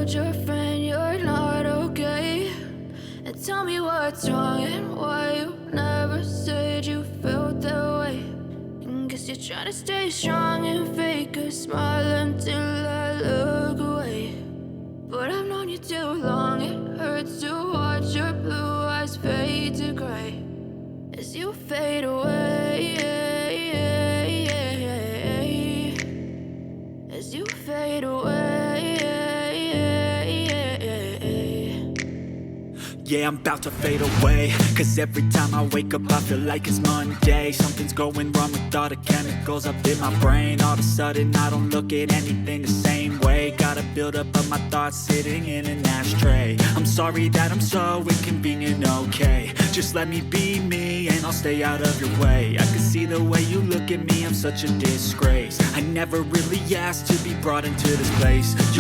told your friend you're not okay, and tell me what's wrong and why you never said you felt that way. And guess you're trying to stay strong and fake a smile until I look away. But I've known you too long, it hurts to watch your blue eyes fade to gray as you fade away, as you fade away. Yeah, I'm about to fade away, cause every time I wake up I feel like it's Monday. Something's going wrong with all the chemicals up in my brain. All of a sudden I don't look at anything the same way. Gotta build up of my thoughts sitting in an ashtray. I'm sorry that I'm so inconvenient, okay. Just let me be me and I'll stay out of your way. I can see the way you look at me, I'm such a disgrace. I never really asked to be brought into this place. You